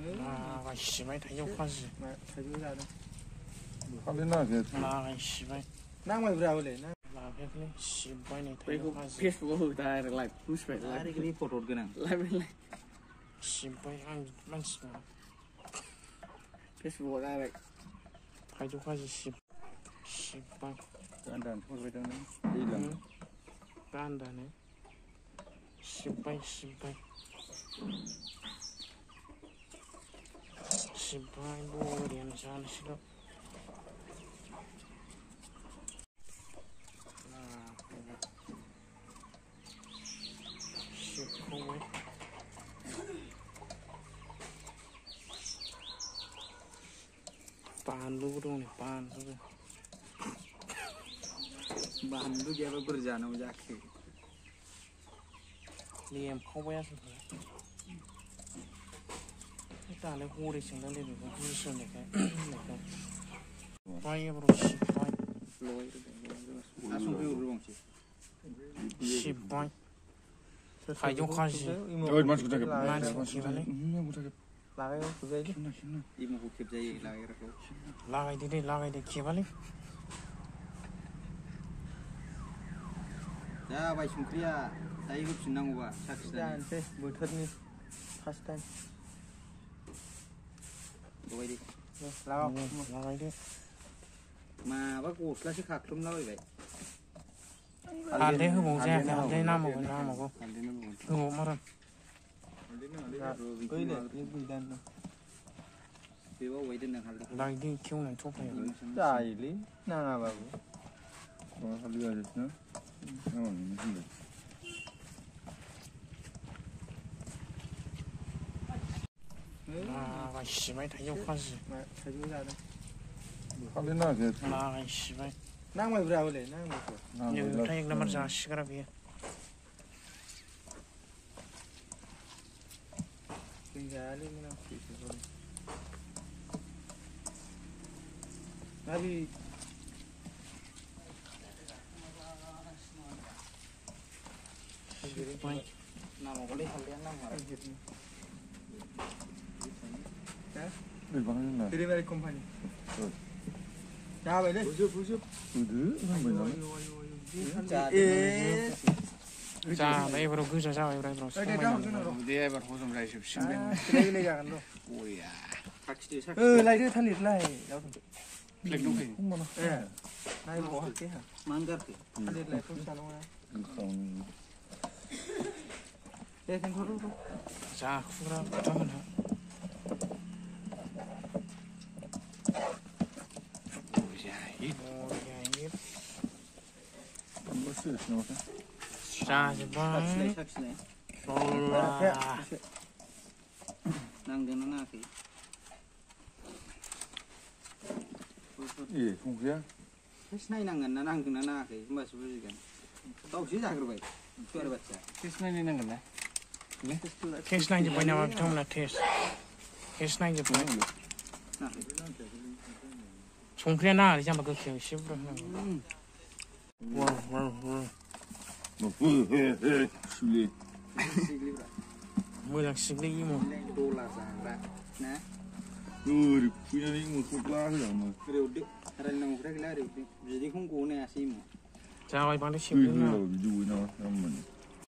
나가시बाय थाइजौखाजि थाइजौ जादों खालि नागिर लागायसिबाय नांबायब्रा हले लागायाखैलै सिबाय नै थाइजौखाजि फेसबुकआव होदा आरो लाइभ बुजिबाय डाइरेक्टलि फट' गोनां लाइभ सिबाय आं मानसिना फेसबुकआव डाइरेक्ट थाइजौखाजि सिबाय दानस'बाय दां गान्दानो सिबाय बरियानो जानोसैल' सिबखावबाय बानलुबो दं नै बानलु गैयाबा बोरै जानांगौ जाखो लेमखावबाय आसोलखौ दालाय हरैसोंदांलै बेखौ बुजिस'नायखाय बायोब्र' सिबबाय सिबबाय थाइजौखाजि मानसिखौ खेबालै इम'खौ खेबजायो लागायग्राखौ लागायदो खेबालै जाबाय संख्रिया दायो होफिननांगौबा जानोसै बोथोरनि फार्स्ट टाइम लागायदो माबा गस्लासो खाख्लुमलाबायबाय हालदै होबाव जायाखै हालदै नांबावगौ होबाव मारा बेबा अबाय दोनदों हालदै लायदो खेवनानै थफ्लायाव जायोलै नाङाबाबो हालदै गाज्रिसो लागायसिबाय थाइजौखाजि थाइजौ जादों खालि नागिर लागायसिबाय नांबायब्रा हले नांबायथ' नोंथां एक नाम्बार जासिग्रा बेयो जायालै मोनामसैसो नाबि नामावगोलै हालदैया नांमारा डेलिभारि कम्पानि जाबायलै जाबाय एबाराव गोजा जाबाय एबाराव दे एबार हजम जाजोबसिगोन जागोन र' बरिया लायदो थालिरलाय फ्लेग दंखायो नायबावाखै मानो गारखो थालिर लायखौ जानांगौ दे दोनथ' जाखुग्रा बिथांमोनहा जाजोब्बाय नांदोंना नाङाखै संख्रिया नायनांगोन ना नांदोंना नाङाखै होमबासो बुजिगोन गावसो जाग्रोबाय सुवार बादसा टेस्ट नायनो नांगोन ना टेस्ट नायजोब्बाय नामा बिथांमोना टेस्ट नायजोब्बाय संख्रिया नाङालै जाम्बा गोखैयाव एसे बुरजा होनांगौ मोजां सिग्लियो दला जाग्रा ना ओरै खुबैनानै मोखौब्ला होलाङो ओरैवदो रायलायनांगौ खोथा गैला ओरैवदो बिदैखौनो गहोनो हायासै जाबाय बांद्राय सिग्लियो बिदि गयो नामा